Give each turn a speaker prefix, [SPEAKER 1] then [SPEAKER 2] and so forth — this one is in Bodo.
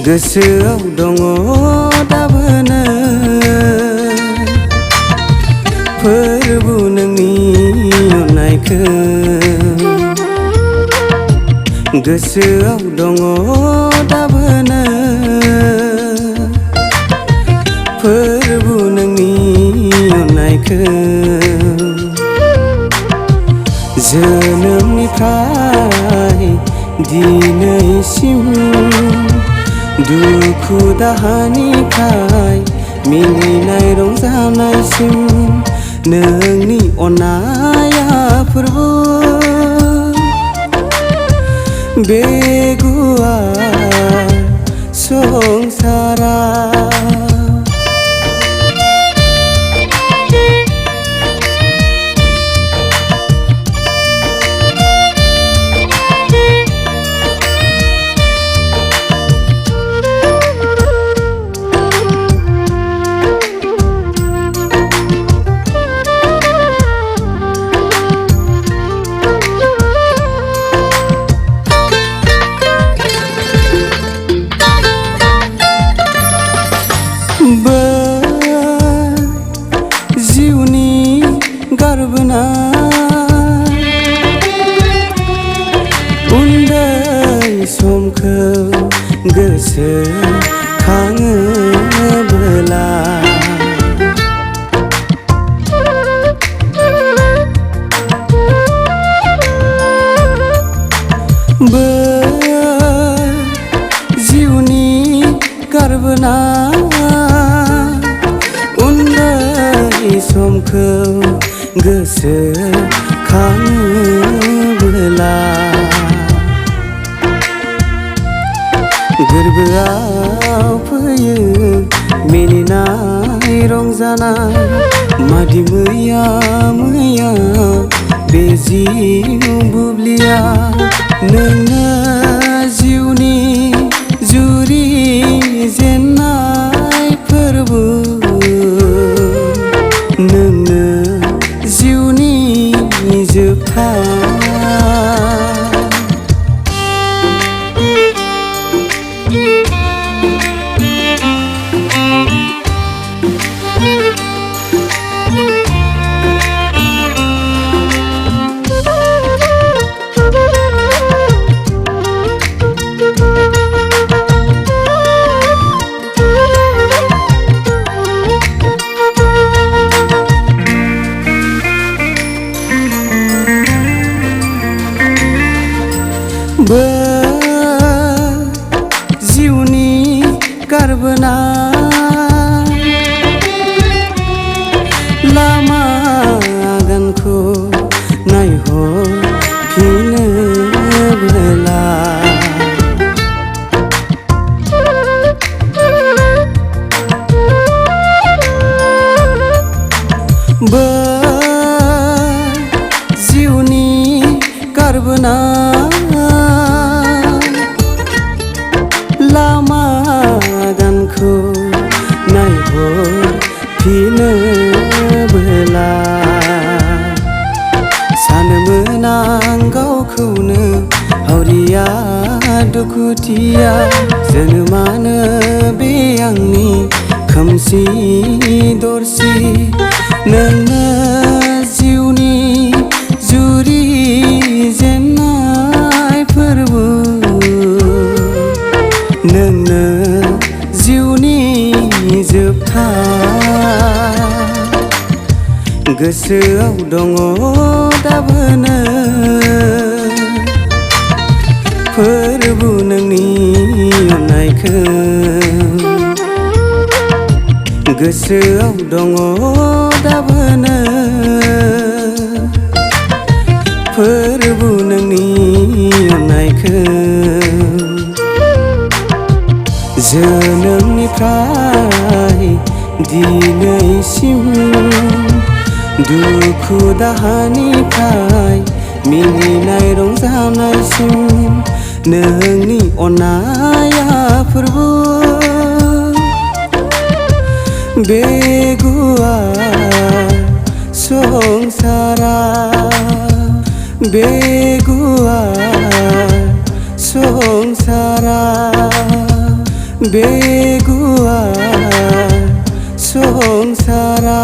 [SPEAKER 1] गोसोआव दङ दाबोनो फोरबो नोंनि अननायखौ गोसोआव दङ दाबोनो फोरबो नोंनि अननायखौ जोनोमनिफ्राय दिनैसिम दुखु दाहानिफ्राय मिनिनाय रंजानायसिम नोंनि अननाया फोरबो बे गुवार संसारा जिउनि गारबोनाय उन्दै समखौ गोसोखाङोब्ला जिउनि गारबोनाय समखौ गोसोखाङोब्ला गोरबोआव फैयो मिनिनाय रंजानाय मादि मैया मैया बे जिउ बुब्लिया नोंनो जिउनि जुरि जेननाय फोरबो नोंनो जिउनि जोबथा जिउनि गारबोनाय लामा आगानखौ नायहरफिनोब्ला जिउनि गारबोनाय लामा गानखौ नायहरफिनोब्ला सानोमोन आं गावखौनो हावरिया दुखुथिया जोनोमानो बे आंनि खोमसि दरसि नोंनो जिउनि जुरि जेननाय फोरबो नोंनो जिउनि जोबथा गोसोआव दङ दाबोनो फोरबो नोंनि अननायखौ गोसोआव दङ दाबोनो फोरबो नोंनि अननायखौ जोनोमनिफ्राय दिनैसिम दुखु दाहानिफ्राय मिनिनाय रंजानायसिम नोंनि अननाया फोरबो बे गुवार संसारा बे गुवार संसारा बे गुवार संसारा